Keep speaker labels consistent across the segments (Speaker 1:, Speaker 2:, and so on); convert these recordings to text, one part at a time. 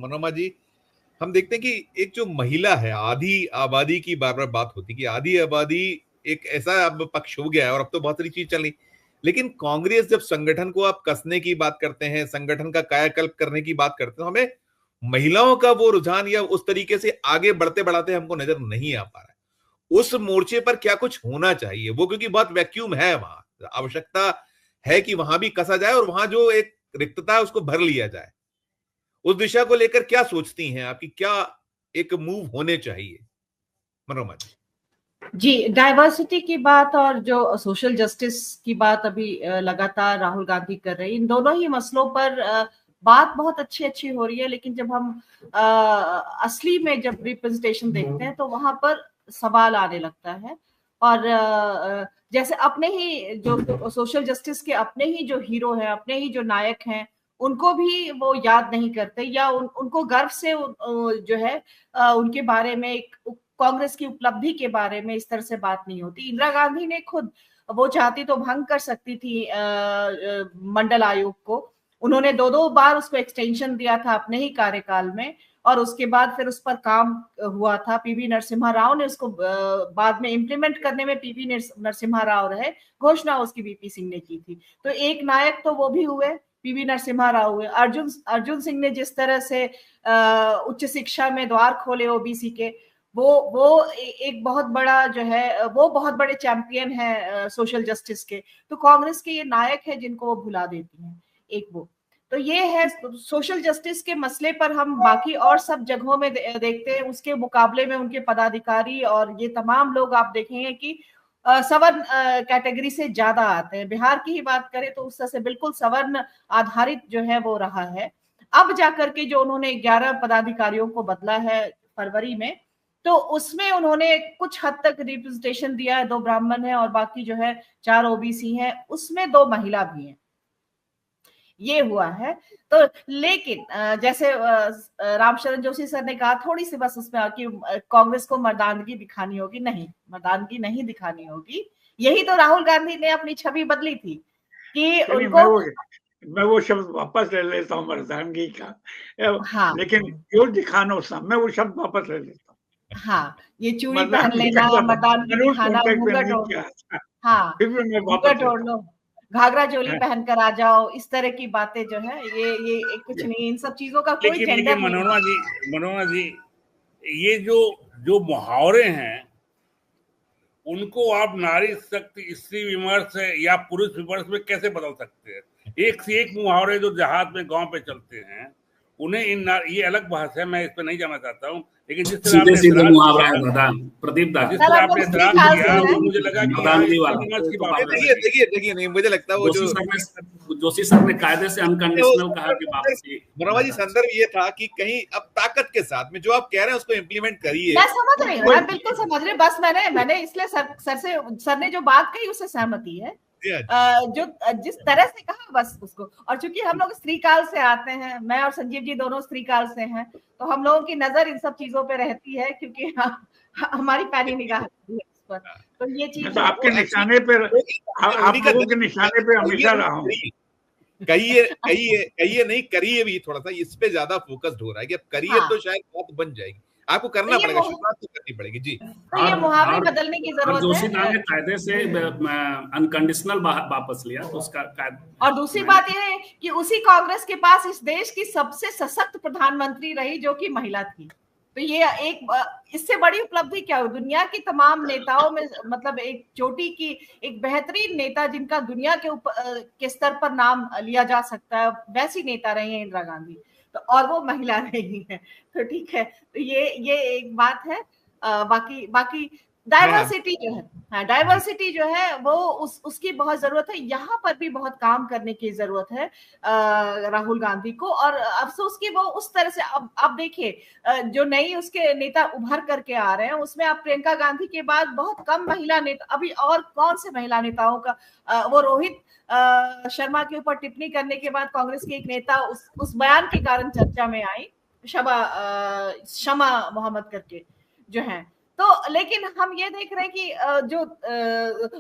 Speaker 1: मनोरमा जी, हम देखते हैं कि एक जो महिला है, आधी आबादी की बार बार बात होती है कि आधी आबादी एक ऐसा अब पक्ष हो गया है, और अब तो बहुत सारी चीज चल रही, लेकिन कांग्रेस जब संगठन को आप कसने की बात करते हैं, संगठन का कायाकल्प करने की बात करते हैं, तो हमें महिलाओं का वो रुझान या उस तरीके से आगे बढ़ते बढ़ाते हमको नजर नहीं आ पा रहा है। उस मोर्चे पर क्या कुछ होना चाहिए वो, क्योंकि बहुत वैक्यूम है वहां, आवश्यकता है कि वहां भी कसा जाए और वहां जो एक रिक्तता है उसको भर लिया जाए। उस दिशा को लेकर क्या सोचती हैं आपकी, क्या एक मूव होने चाहिए मनोरमा जी?
Speaker 2: जी, डाइवर्सिटी की बात और जो सोशल जस्टिस की बात अभी लगातार राहुल गांधी कर रहे हैं, इन दोनों ही मसलों पर बात बहुत अच्छी अच्छी हो रही है, लेकिन जब हम असली में जब रिप्रेजेंटेशन देखते हैं तो वहां पर सवाल आने लगता है। और जैसे अपने ही जो सोशल जस्टिस के अपने ही जो हीरो हैं, अपने ही जो नायक हैं, उनको भी वो याद नहीं करते, या उनको गर्व से जो है उनके बारे में, एक कांग्रेस की उपलब्धि के बारे में इस तरह से बात नहीं होती। इंदिरा गांधी ने खुद, वो चाहती तो भंग कर सकती थी मंडल आयोग को। उन्होंने दो दो बार उसको एक्सटेंशन दिया था अपने ही कार्यकाल में, और उसके बाद फिर उस पर काम हुआ था। पीवी नरसिम्हा राव ने उसको बाद में इम्प्लीमेंट करने में पीवी नरसिम्हा राव रहे, घोषणा उसकी वीपी सिंह ने की थी। तो एक नायक तो वो भी हुए, पीवी नरसिम्हा राव हुए। अर्जुन सिंह ने जिस तरह से उच्च शिक्षा में द्वार खोले ओबीसी के, वो एक बहुत बड़ा जो है, वो बहुत बड़े चैंपियन है सोशल जस्टिस के। तो कांग्रेस के ये नायक है जिनको वो भुला देती हैं, एक वो। तो ये है सोशल जस्टिस के मसले पर हम बाकी और सब जगहों में देखते हैं, उसके मुकाबले में उनके पदाधिकारी और ये तमाम लोग आप देखेंगे कि सवर्ण कैटेगरी से ज्यादा आते हैं। बिहार की ही बात करें तो उस तरह से बिल्कुल सवर्ण आधारित जो है वो रहा है। अब जाकर के जो उन्होंने 11 पदाधिकारियों को बदला है फरवरी में, तो उसमें उन्होंने कुछ हद तक रिप्रेजेंटेशन दिया है, 2 ब्राह्मण हैं और बाकी जो है 4 ओबीसी हैं, उसमें 2 महिला भी हैं, ये हुआ है। तो लेकिन जैसे रामशरण जोशी सर ने कहा, थोड़ी सी बस उसमें कि कांग्रेस को मर्दानगी दिखानी होगी। नहीं, मर्दानगी नहीं दिखानी होगी। यही तो राहुल गांधी ने अपनी छवि बदली थी कि उनको,
Speaker 3: मैं वो शब्द वापस ले लेता हूँ मर्दानगी का।
Speaker 2: हाँ,
Speaker 3: लेकिन क्यों दिखाना, उस मैं वो शब्द वापस ले लेता हूँ।
Speaker 2: हाँ, ये चूड़ी पहन लेना, मर्दानगी दिखाना, घूंघट ओढ़, हाँ, घूंघट ओढ़ लो, घाघरा चोली पहनकर आ जाओ, इस तरह की बातें जो है, ये कुछ नहीं, इन सब चीजों का कोई जेंडर नहीं।
Speaker 4: मनोरमा जी, ये जो मुहावरे हैं, उनको आप नारी शक्ति, स्त्री विमर्श या पुरुष विमर्श में कैसे बदल सकते हैं? एक से एक मुहावरे जो देहात में गांव पे चलते हैं, उन्हें ये अलग बहस है, मैं इस पे नहीं जाना चाहता हूँ। लेकिन जिस तरह आपने
Speaker 5: सीधे मुहावरा है दादा, प्रदीप दा,
Speaker 4: जिस तरह आपने ऐतराज किया, मुझे लगा कि
Speaker 1: देखिए नहीं, मुझे लगता है वो
Speaker 5: जोशी सर ने कायदे से अनकंडीशनल कहा कि वापसी।
Speaker 1: मनोरमा जी, संदर्भ ये था कि कहीं अब ताकत के साथ में जो आप कह रहे हैं उसको इम्प्लीमेंट करिए।
Speaker 2: मैं समझ रही हूँ, मैं बिल्कुल समझ रही हूँ, बस मैंने इसलिए सर ने जो बात कही उससे सहमति है, जो जिस तरह से कहा बस उसको। और चूंकि हम लोग स्त्री काल से आते हैं, मैं और संजीव जी दोनों स्त्री काल से हैं, तो हम लोगों की नजर इन सब चीजों पे रहती है, क्योंकि हमारी पैनी निगाह है इस पर। तो ये चीज
Speaker 3: आपके निशाने पे, आप लोगों के निशाने पे हमेशा रहा हूँ।
Speaker 1: कहिए नहीं, करिए भी थोड़ा सा, इस पे ज्यादा फोकस्ड हो रहा है कि अब करिए तो शायद बात बन जाएगी। आपको करना पड़ेगा, शुरुआत तो करनी पड़ेगी जी।
Speaker 2: तो ये मुहावरे बदलने की जरूरत है।
Speaker 5: जोशी दा ने कायदे से अनकंडीशनल वापस लिया, तो उसका
Speaker 2: और दूसरी बात यह है कि उसी कांग्रेस के पास इस देश की सबसे सशक्त प्रधानमंत्री रही, जो कि महिला थी। तो ये एक, इससे बड़ी उपलब्धि क्या हो? दुनिया की तमाम नेताओं में, मतलब एक चोटी की, एक बेहतरीन नेता जिनका दुनिया के स्तर पर नाम लिया जा सकता है, वैसी नेता रही है इंदिरा गांधी, तो और वो महिला रही है। तो ठीक है, तो ये एक बात है। बाकी डाइवर्सिटी जो है, हाँ, डाइवर्सिटी जो है वो उसकी बहुत जरूरत है। यहाँ पर भी बहुत काम करने की जरूरत है राहुल गांधी को। और अफसोस कि वो उस तरह से, अब देखिए जो नई उसके नेता उभर करके आ रहे हैं, उसमें अब प्रियंका गांधी के बाद बहुत कम महिला नेता, अभी और कौन से महिला नेताओं का, वो रोहित शर्मा के ऊपर टिप्पणी करने के बाद कांग्रेस के एक नेता उस बयान के कारण चर्चा में आई, शमा मोहम्मद करके जो है। तो लेकिन हम ये देख रहे हैं कि जो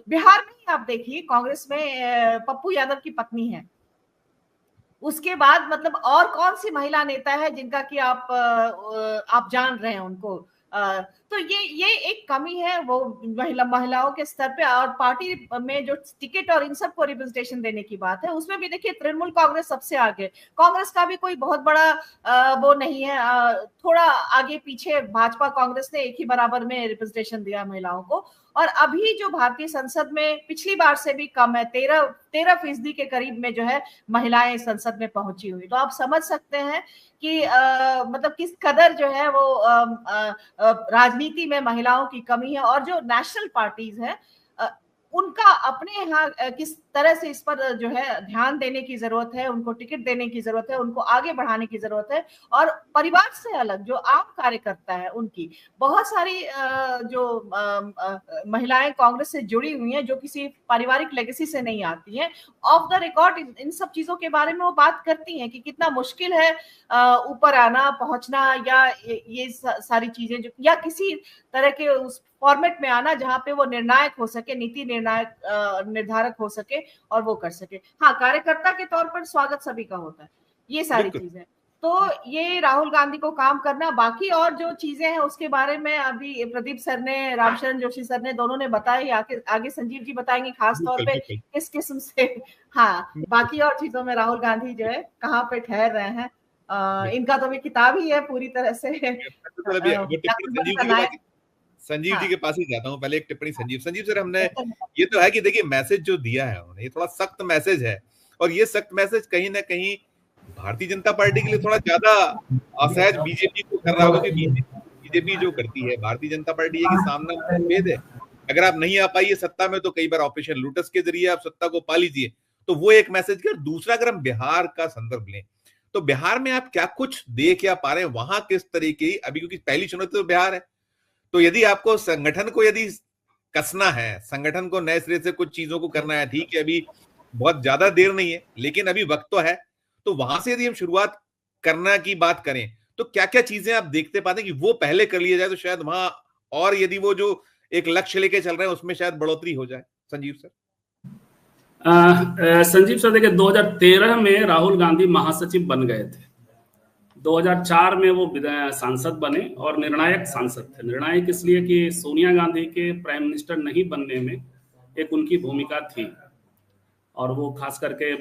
Speaker 2: बिहार में ही आप देखिए, कांग्रेस में पप्पू यादव की पत्नी है, उसके बाद मतलब और कौन सी महिला नेता है जिनका कि आप जान रहे हैं उनको? तो ये एक कमी है वो महिलाओं के स्तर पे। और पार्टी में जो टिकट और इन सबको रिप्रेजेंटेशन देने की बात है, उसमें भी देखिए तृणमूल कांग्रेस सबसे आगे, कांग्रेस का भी कोई बहुत बड़ा वो नहीं है, थोड़ा आगे पीछे भाजपा कांग्रेस ने एक ही बराबर में रिप्रेजेंटेशन दिया महिलाओं को। और अभी जो भारतीय संसद में पिछली बार से भी कम है, 13% के करीब में जो है महिलाएं संसद में पहुंची हुई। तो आप समझ सकते हैं कि मतलब किस कदर जो है वो राजनीति में महिलाओं की कमी है। और जो नेशनल पार्टीज है उनका अपने यहाँ किस तरह से इस पर जो है ध्यान देने की जरूरत है, उनको टिकट देने की जरूरत है, उनको आगे बढ़ाने की जरूरत है। और परिवार से अलग जो आम कार्यकर्ता है, उनकी बहुत सारी जो महिलाएं कांग्रेस से जुड़ी हुई हैं जो किसी पारिवारिक लेगेसी से नहीं आती हैं, ऑफ द रिकॉर्ड इन सब चीजों के बारे में वो बात करती हैं कि कितना मुश्किल है ऊपर आना, पहुंचना, या ये सारी चीजें जो, या किसी तरह के उस फॉर्मेट में आना जहां पे वो निर्णायक हो सके, नीति निर्धारक हो सके और वो कर सके। हाँ, कार्यकर्ता के तौर पर स्वागत सभी का होता है, ये सारी चीजें। तो ये राहुल गांधी को काम करना। बाकी और जो चीजें हैं उसके बारे में अभी प्रदीप सर ने, रामशरण जोशी सर ने, दोनों ने बताई, आगे संजीव जी बताएंगे खास तौर पे किस किस्म से। हाँ, बाकी और चीजों में राहुल गांधी जो है कहाँ पे ठहर रहे हैं, इनका तो भी किताब ही है पूरी तरह से।
Speaker 1: संजीव जी के पास ही जाता हूँ। पहले एक टिप्पणी संजीव सर, हमने ये तो है कि देखिए मैसेज जो दिया है उन्होंने, ये थोड़ा सख्त मैसेज है, और ये सख्त मैसेज कहीं ना कहीं भारतीय जनता पार्टी के लिए थोड़ा ज्यादा असहज बीजेपी को कर रहा होगा कि बीजेपी जो करती है, भारतीय जनता पार्टी ये कि सामना मतभेद है, अगर आप नहीं आ पाइए सत्ता में तो कई बार ऑपरेशन लोटस के जरिए आप सत्ता को पा लीजिए, तो वो एक मैसेज कर। दूसरा, अगर हम बिहार का संदर्भ लें तो बिहार में आप क्या कुछ देख या पा रहे हैं, वहां किस तरीके की, अभी क्योंकि पहली चुनौती तो बिहार है, तो यदि आपको संगठन को यदि कसना है, संगठन को नए सिरे से कुछ चीजों को करना है, ठीक है अभी बहुत ज्यादा देर नहीं है लेकिन अभी वक्त तो है, तो वहां से यदि हम शुरुआत करना की बात करें तो क्या क्या चीजें आप देखते पाते हैं कि वो पहले कर लिया जाए तो शायद वहां, और यदि वो जो एक लक्ष्य लेके चल रहे हैं उसमें शायद बढ़ोतरी हो जाए। संजीव सर।
Speaker 5: संजीव सर देखिए, 2013 में राहुल गांधी महासचिव बन गए थे, 2004 में वो सांसद बने और निर्णायक सांसद थे। निर्णायक इसलिए कि सोनिया गांधी के प्राइम मिनिस्टर नहीं बनने में एक उनकी भूमिका थी, और वो खास करके